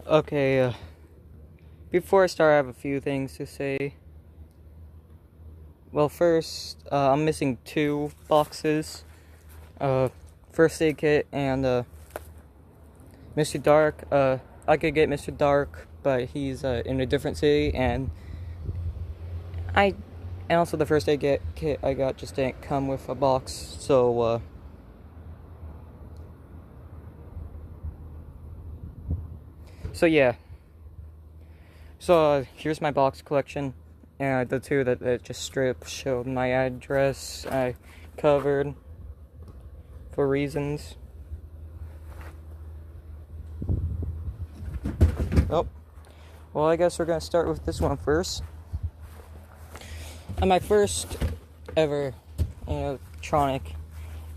Okay, before I start, I have a few things to say. Well, first, I'm missing two boxes. First aid kit and, Mr. Dark. I could get Mr. Dark, but he's, in a different city, and also the first aid kit I got just didn't come with a box, so, yeah. So, here's my box collection. And the two that just straight showed my address, I covered for reasons. Oh, well, I guess we're gonna start with this one first. And my first ever electronic,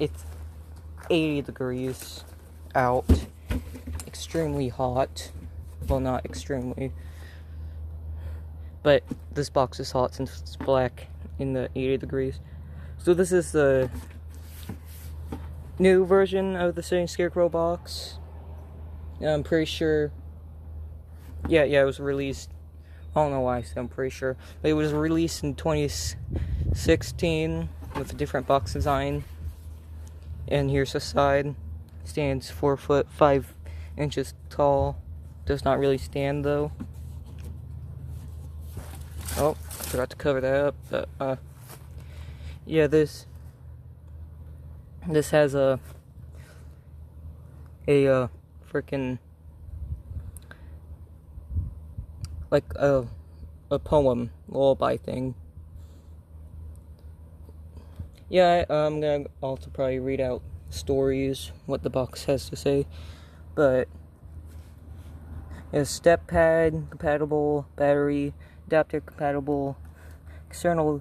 it's 80 degrees out, extremely hot. Well, not extremely, but this box is hot since it's black in the 80 degrees. So this is the new version of the Sitting Scarecrow box. I'm pretty sure. Yeah, it was released. I don't know why I said I'm pretty sure. But it was released in 2016 with a different box design. And here's the side. Stands 4 foot 5 inches tall. Does not really stand though. Oh, forgot to cover that up. But yeah, this has a freaking like a poem lullaby thing. Yeah, I'm gonna also probably read out stories, what the box has to say, but it's step pad compatible, battery, adapter compatible, external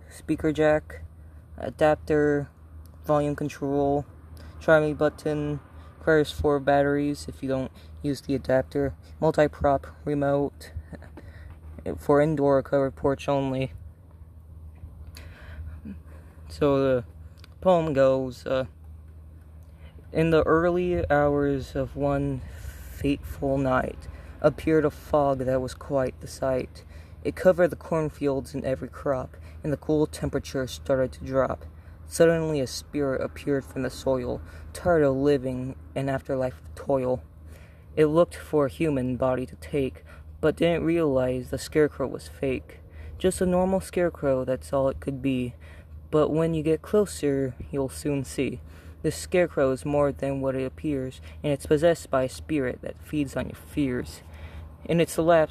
speaker jack, adapter, volume control, try me button, requires 4 batteries if you don't use the adapter, multi-prop remote, for indoor covered porch only. So the poem goes, in the early hours of one fateful night, appeared a fog that was quite the sight. It covered the cornfields and every crop, and the cool temperature started to drop. Suddenly a spirit appeared from the soil, tired of living an afterlife of toil. It looked for a human body to take, but didn't realize the scarecrow was fake. Just a normal scarecrow, that's all it could be. But when you get closer, you'll soon see. This scarecrow is more than what it appears, and it's possessed by a spirit that feeds on your fears. In its lap,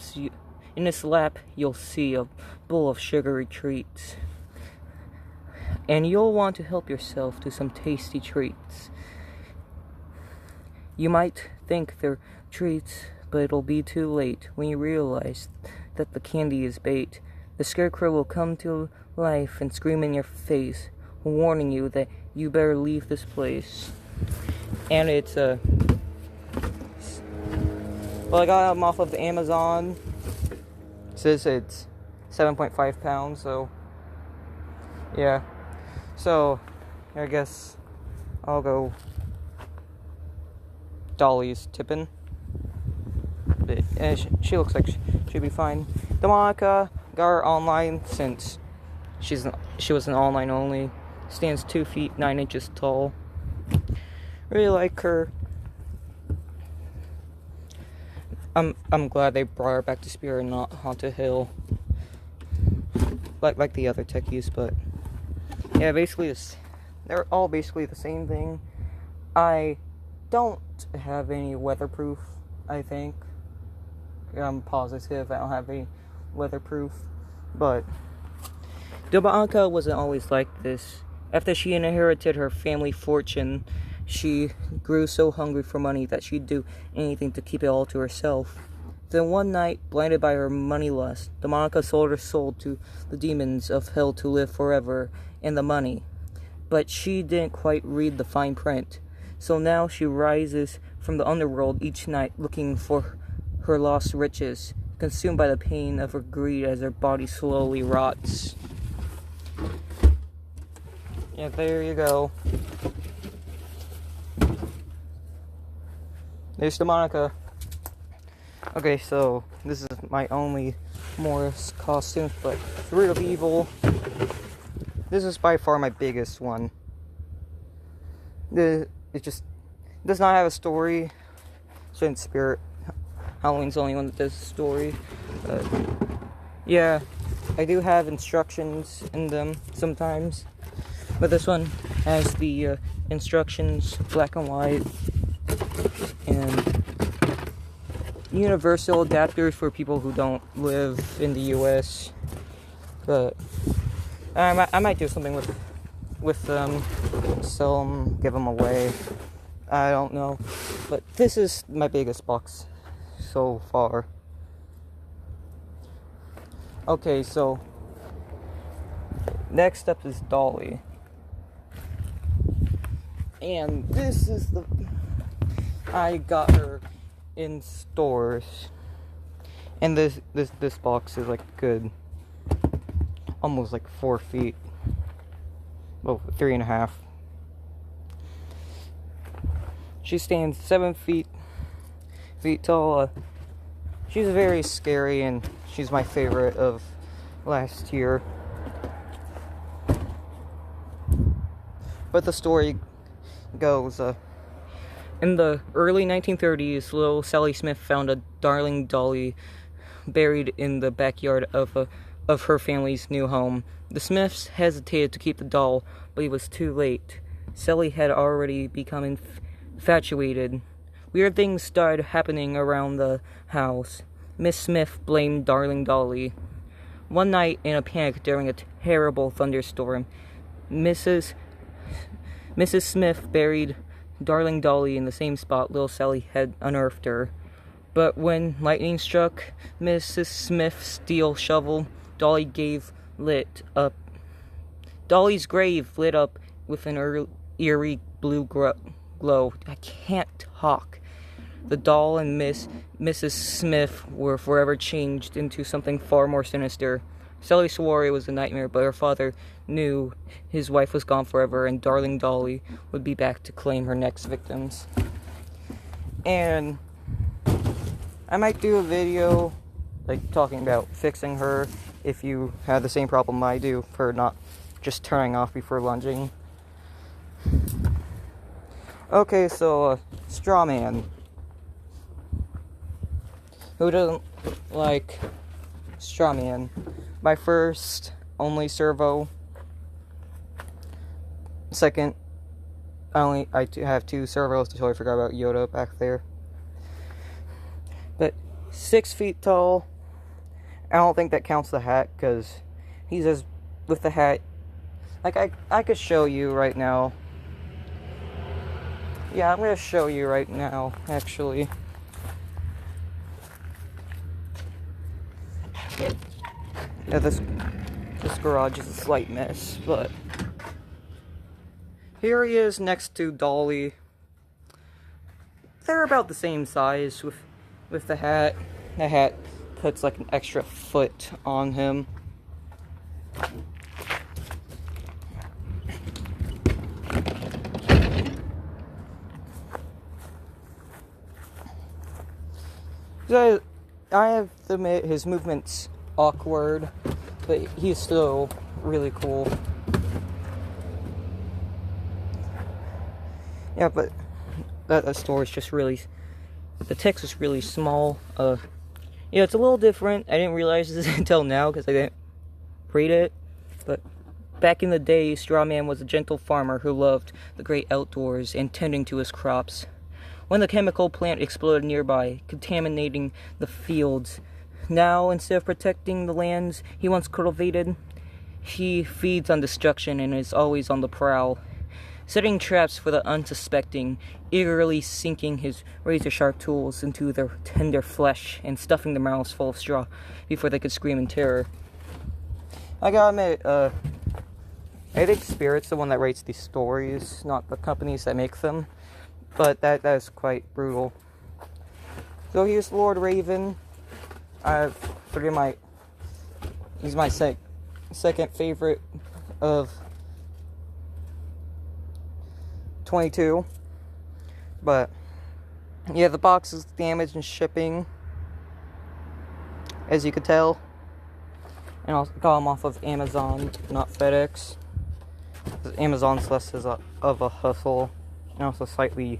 you'll see a bowl of sugary treats. And you'll want to help yourself to some tasty treats. You might think they're treats, but it'll be too late when you realize that the candy is bait. The scarecrow will come to life and scream in your face, warning you that you better leave this place. And it's well, I got them off of Amazon. It says it's 7.5 pounds, so yeah. So I guess I'll go Dolly's tipping. But she looks like she'll be fine. Demonica got her online since she was an online only. Stands 2 feet 9 inches tall. Really like her. I'm glad they brought her back to Spirit and not Haunted Hill, like the other techies. But yeah, basically they're all basically the same thing. I don't have any weatherproof. I think I'm positive I don't have any weatherproof, but Demonica wasn't always like this. After she inherited her family fortune, she grew so hungry for money that she'd do anything to keep it all to herself. Then one night, blinded by her money lust, Demonica sold her soul to the demons of hell to live forever in the money. But she didn't quite read the fine print, so now she rises from the underworld each night looking for her lost riches, consumed by the pain of her greed as her body slowly rots. Yeah, there you go. There's Demonica. Okay, so this is my only Morris costume, but Fruit of Evil. This is by far my biggest one. It just does not have a story. So in Spirit, Halloween's the only one that does a story. Yeah, I do have instructions in them sometimes, but this one has the instructions black and white and universal adapters for people who don't live in the US. But I might do something with them, sell them, give them away. I don't know, but this is my biggest box so far. Okay, so next up is Dolly, and this is I got her in stores, and this box is like good, almost like 4 feet, well 3.5. She stands 7 feet tall. She's very scary, and she's my favorite of last year. But the story goes, in the early 1930s, little Sally Smith found a darling dolly buried in the backyard of her family's new home. The Smiths hesitated to keep the doll, but it was too late. Sally had already become infatuated. Weird things started happening around the house. Miss Smith blamed darling Dolly. One night, in a panic during a terrible thunderstorm, Mrs. Smith buried darling Dolly in the same spot little Sally had unearthed her. But when lightning struck Mrs. Smith's steel shovel, Dolly's grave lit up with an eerie blue glow. I can't talk. The doll and Mrs. Smith were forever changed into something far more sinister. Sally swore it was a nightmare, but her father knew his wife was gone forever, and darling Dolly would be back to claim her next victims. And I might do a video, like, talking about fixing her, if you have the same problem I do, for not just turning off before lunging. Okay, so, Straw Man. Who doesn't like Straw Man? My first, only servo. Second, I have 2 servos. I totally forgot about Yoda back there. But 6 feet tall. I don't think that counts the hat, because he's as with the hat. Like, I could show you right now. Yeah, I'm gonna show you right now, actually. Yeah, this garage is a slight mess, but here he is next to Dolly. They're about the same size with the hat. The hat puts like an extra foot on him. So I have to admit, his movement's awkward, but he's still really cool. Yeah, but that store is just really, the text is really small. Yeah, it's a little different. I didn't realize this until now because I didn't read it. But back in the day, Straw Man was a gentle farmer who loved the great outdoors and tending to his crops. When the chemical plant exploded nearby, contaminating the fields, now, instead of protecting the lands he once cultivated, he feeds on destruction and is always on the prowl, setting traps for the unsuspecting, eagerly sinking his razor-sharp tools into their tender flesh and stuffing their mouths full of straw before they could scream in terror. I gotta admit, I think Spirit's the one that writes these stories, not the companies that make them, but that is quite brutal. So here's Lord Raven. He's my second favorite of 22. But yeah, the box is damaged in shipping. as you could tell. And I got them off of Amazon, not FedEx. Amazon's less of a hustle, and also slightly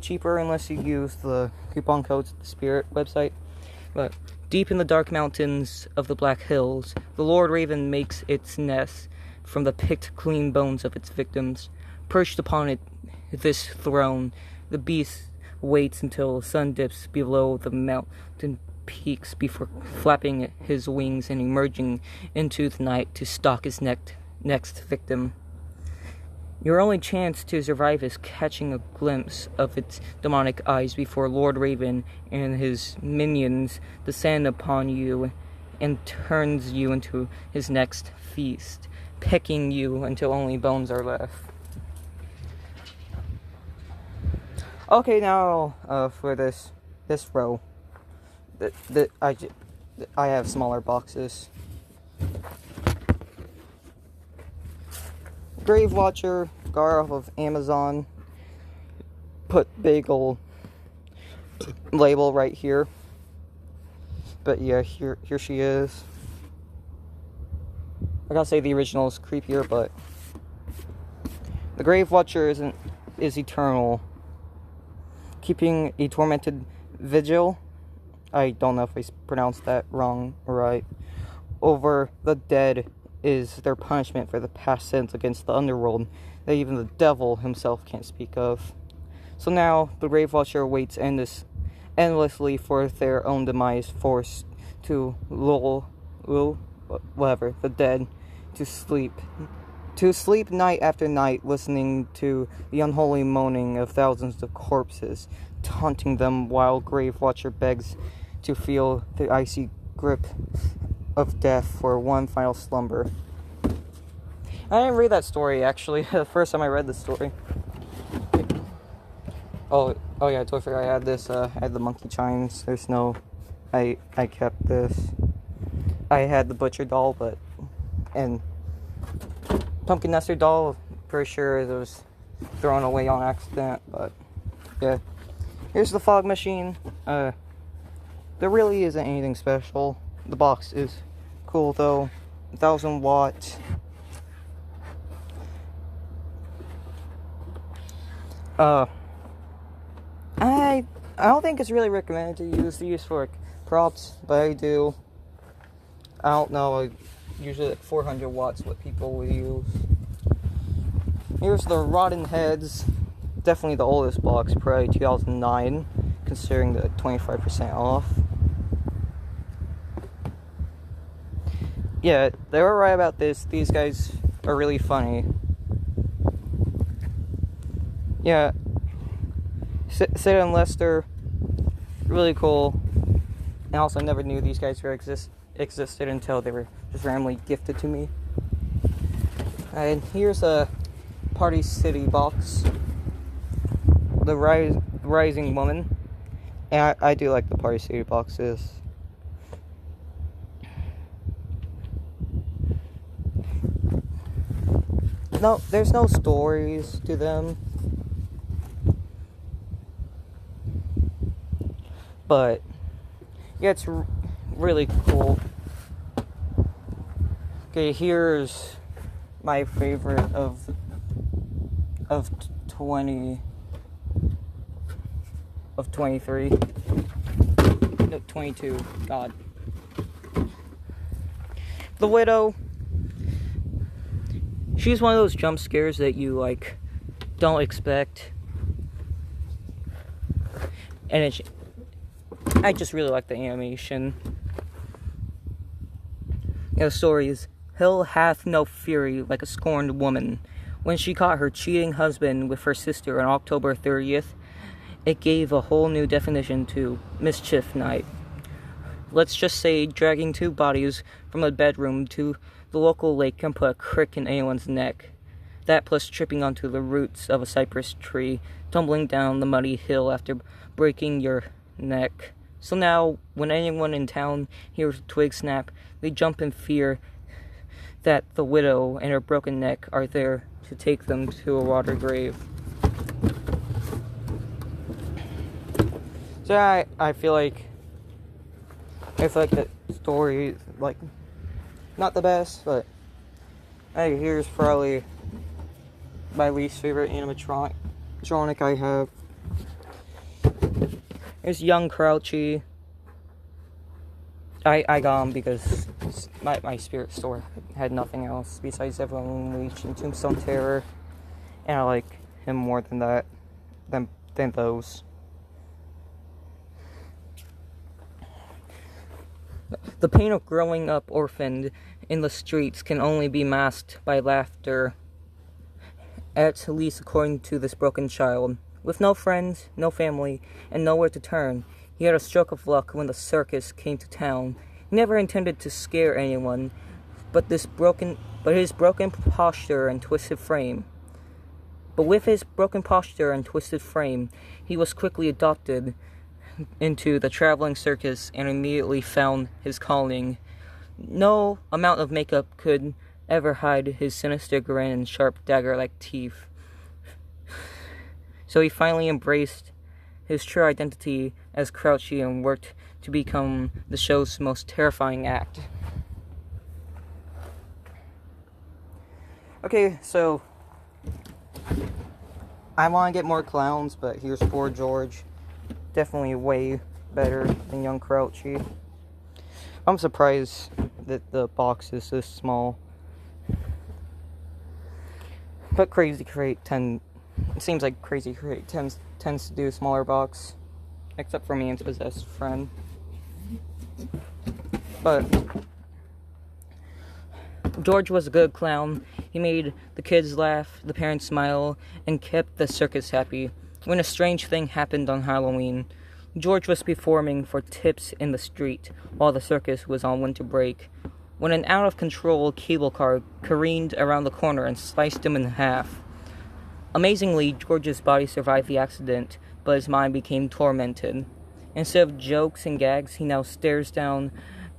cheaper unless you use the coupon codes at the Spirit website. But deep in the dark mountains of the Black Hills, the Lord Raven makes its nest from the picked clean bones of its victims. Perched upon this throne, the beast waits until the sun dips below the mountain peaks before flapping his wings and emerging into the night to stalk his next victim. Your only chance to survive is catching a glimpse of its demonic eyes before Lord Raven and his minions descend upon you and turns you into his next feast, pecking you until only bones are left. Okay, now for this row, I have smaller boxes. Grave Watcher, got off of Amazon. Put big ol' label right here. But yeah, here she is. I gotta say the original is creepier, but the Grave Watcher is eternal, keeping a tormented vigil. I don't know if I pronounced that wrong or right. Over the dead is their punishment for the past sins against the underworld that even the devil himself can't speak of. So now the Grave Watcher waits endlessly for their own demise, forced to lull the dead to sleep night after night, listening to the unholy moaning of thousands of corpses, taunting them while Grave Watcher begs to feel the icy grip of death for one final slumber. I didn't read that story, actually. The first time I read the story. Oh yeah, I totally forgot I had this. I had the monkey chimes. There's no... I kept this. I had the butcher doll, and pumpkin Nestor doll, pretty sure it was thrown away on accident, but yeah. Here's the fog machine. There really isn't anything special. The box is cool though. 1,000 watts. I don't think it's really recommended to use these for props, but I do. I don't know, usually like 400 watts what people will use. Here's the Rotten Heads. Definitely the oldest box, probably 2009, considering the 25% off. Yeah, they were right about this. These guys are really funny. Yeah, Sid and Lester, really cool. And also, I never knew these guys existed until they were just randomly gifted to me. And here's a Party City box. The Rising Woman. And I do like the Party City boxes. No, there's no stories to them. But yeah, it's really cool. Okay, here's my favorite of 23. No, 22. God. The Widow. She's one of those jump scares that you don't expect. And I just really like the animation. The story is, Hell hath no fury like a scorned woman. When she caught her cheating husband with her sister on October 30th, it gave a whole new definition to mischief night. Let's just say dragging two bodies from a bedroom to the local lake can put a crick in anyone's neck. That plus tripping onto the roots of a cypress tree, tumbling down the muddy hill after breaking your neck. So now, when anyone in town hears a twig snap, they jump in fear that the widow and her broken neck are there to take them to a water grave. So I feel like I feel like the story is, like, not the best, but hey, here's probably my least favorite animatronic I have. Here's Young Crouchy. I got him because my spirit store had nothing else besides Everlong Leech and Tombstone Terror, and I like him more than that, than those. The pain of growing up orphaned in the streets can only be masked by laughter, at least according to this broken child. With no friends, no family, and nowhere to turn, he had a stroke of luck when the circus came to town. He never intended to scare anyone, but his broken posture and twisted frame. But with his broken posture and twisted frame, he was quickly adopted into the traveling circus and immediately found his calling. No amount of makeup could ever hide his sinister grin and sharp dagger-like teeth. So he finally embraced his true identity as Crouchy and worked to become the show's most terrifying act. Okay, so I want to get more clowns, but here's Poor George. Definitely way better than Young Crouchy. I'm surprised that the box is this small. But it seems like Crazy Crate tends to do a smaller box. Except for me and Possessed Friend. But George was a good clown. He made the kids laugh, the parents smile, and kept the circus happy. When a strange thing happened on Halloween, George was performing for tips in the street while the circus was on winter break, when an out-of-control cable car careened around the corner and sliced him in half. Amazingly, George's body survived the accident, but his mind became tormented. Instead of jokes and gags, he now stares down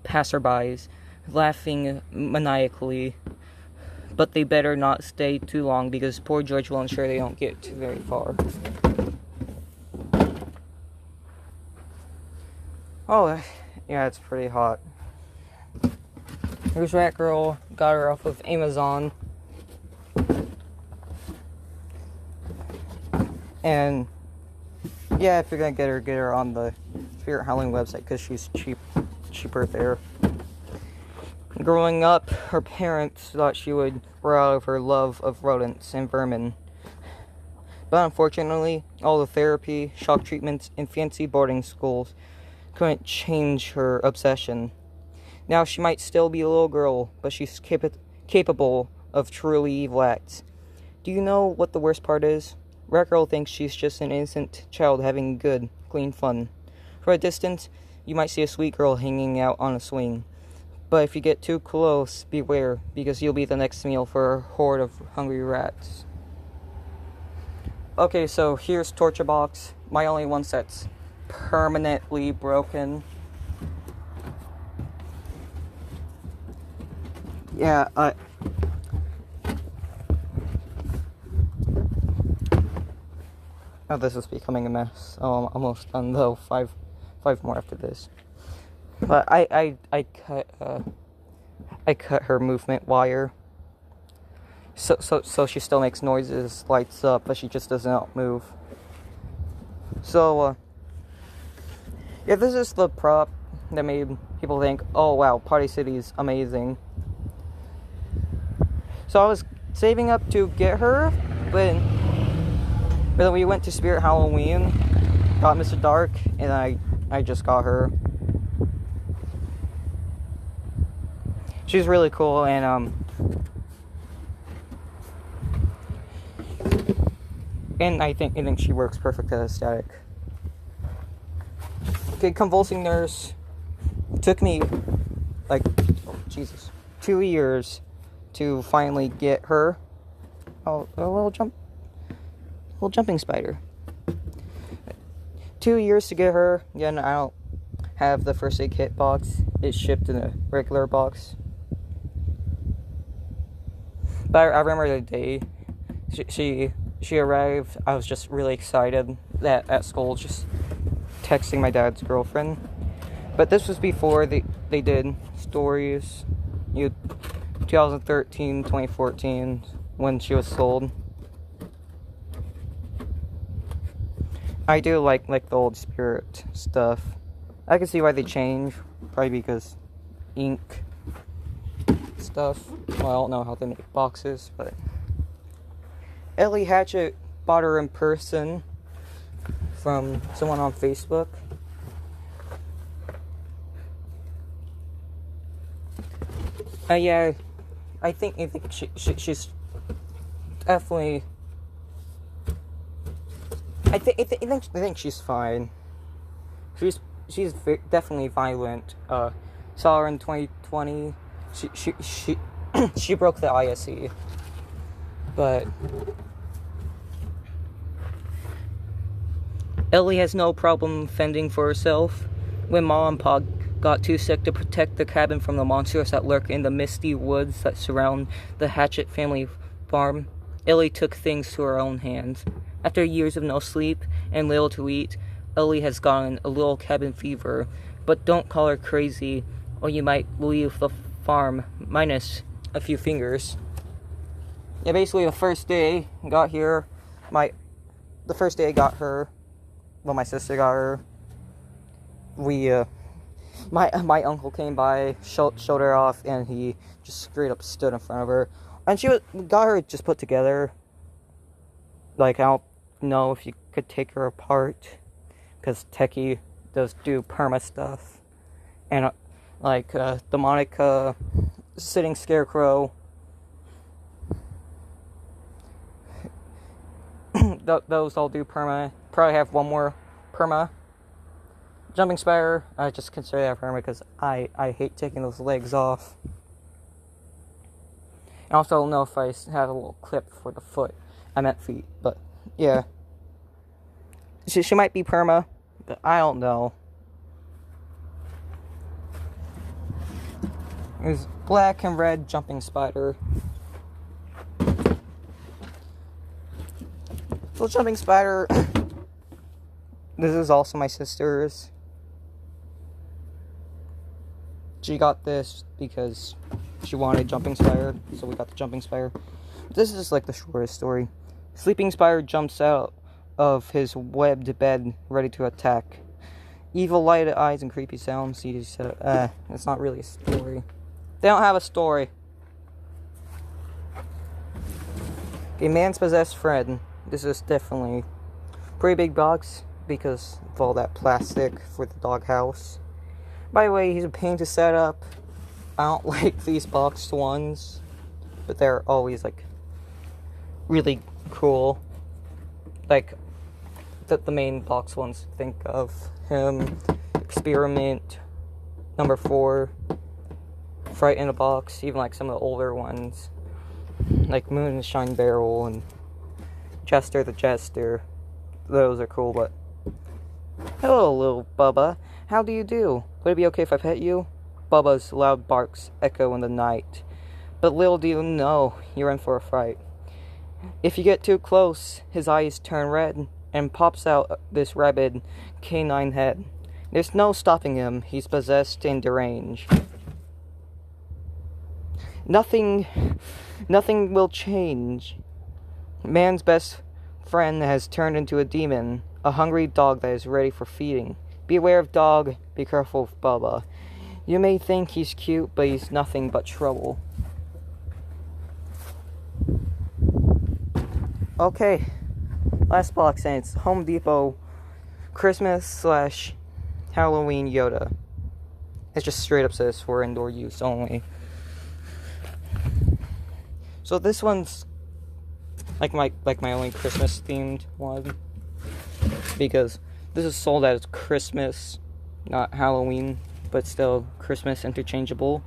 passerbys, laughing maniacally. But they better not stay too long, because Poor George will ensure they don't get very far. Oh, yeah, it's pretty hot. Here's Rat Girl. Got her off of Amazon. And yeah, if you're gonna get her on the Spirit Howling website, because she's cheaper there. Growing up, her parents thought she would grow out of her love of rodents and vermin. But unfortunately, all the therapy, shock treatments, and fancy boarding schools couldn't change her obsession. Now she might still be a little girl, but she's capable of truly evil acts. Do you know what the worst part is? Rat Girl thinks she's just an innocent child having good, clean fun. From a distance, you might see a sweet girl hanging out on a swing. But if you get too close, beware, because you'll be the next meal for a horde of hungry rats. Okay, so here's Torture Box. My only one that's permanently broken. Yeah, oh, this is becoming a mess. Oh, I'm almost done though. Five more after this. But I cut her movement wire. So she still makes noises, lights up, but she just doesn't move. So yeah, this is the prop that made people think, oh wow, Party City's amazing. So I was saving up to get her, but then we went to Spirit Halloween, got Mr. Dark, and I just got her. She's really cool, and I think she works perfect as static. Okay, Convulsing Nurse. Took me, like, 2 years to finally get her. Oh, a little jumping spider. 2 years to get her. Again, I don't have the first aid kit box. It's shipped in a regular box. But I remember the day she arrived. I was just really excited that at school, just texting my dad's girlfriend. But this was before they did stories. 2013, 2014, when she was sold. I do like the old Spirit stuff. I can see why they changed. Probably because ink stuff. Well, I don't know how they make boxes, but Ellie Hatchett bought her in person from someone on Facebook. Yeah, I think she's definitely. I think she's fine. She's definitely violent. Saw her in 2020. She broke the ISE, but Ellie has no problem fending for herself. When Mom and Pa got too sick to protect the cabin from the monsters that lurk in the misty woods that surround the Hatchett family farm, Ellie took things to her own hands. After years of no sleep and little to eat, Ellie has gotten a little cabin fever, but don't call her crazy or you might leave the farm minus a few fingers. Yeah, basically the first day I got here, my sister got her, my uncle came by, showed her off, and he just straight up stood in front of her. And got her just put together. Like, I don't know if you could take her apart, because Techie does do perma stuff. And, demonic, sitting scarecrow. Those all do perma. Probably have one more perma. Jumping spider, I just consider that perma because I hate taking those legs off. I also don't know if I have a little clip for the foot. I meant feet, but yeah. She might be perma, but I don't know. There's black and red jumping spider. So jumping spider, this is also my sister's. She got this because she wanted jumping spider, so we got the jumping spider. This is like the shortest story. Sleeping spider jumps out of his webbed bed, ready to attack. Evil lighted eyes and creepy sounds. It's not really a story. They don't have a story. A man's possessed friend. This is definitely a pretty big box because of all that plastic for the doghouse. By the way, he's a pain to set up. I don't like these boxed ones, but they're always like really cool. Like the main box ones. Think of him, Experiment, number 4, Fright in a Box. Even like some of the older ones, like Moonshine Barrel and Chester the Jester. Those are cool, but hello, little Bubba. How do you do? Would it be okay if I pet you? Bubba's loud barks echo in the night. But little do you know, you're in for a fright. If you get too close, his eyes turn red, and pops out this rabid canine head. There's no stopping him, he's possessed and deranged. Nothing will change. Man's best friend has turned into a demon, a hungry dog that is ready for feeding. Beware of dog, be careful of Bubba. You may think he's cute, but he's nothing but trouble. Okay, last box, and it's Home Depot Christmas / Halloween Yoda. It just straight up says for indoor use only. So this one's like my only Christmas themed one, because this is sold as Christmas, not Halloween, but still Christmas interchangeable,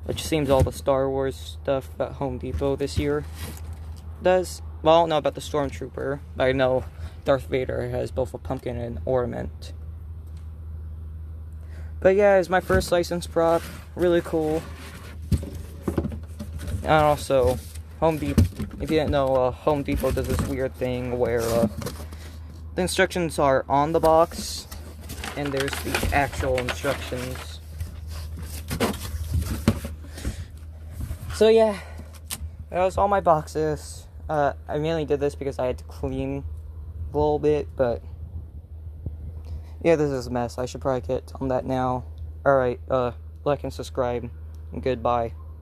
which seems all the Star Wars stuff at Home Depot this year does. Well, I don't know about the Stormtrooper, but I know Darth Vader has both a pumpkin and an ornament. But yeah, it's my first licensed prop. Really cool. And also, Home Depot, if you didn't know, Home Depot does this weird thing where the instructions are on the box, And there's the actual instructions. So yeah, that was all my boxes. I mainly did this because I had to clean a little bit, but yeah, this is a mess. I should probably get on that now. Alright, like and subscribe, and goodbye.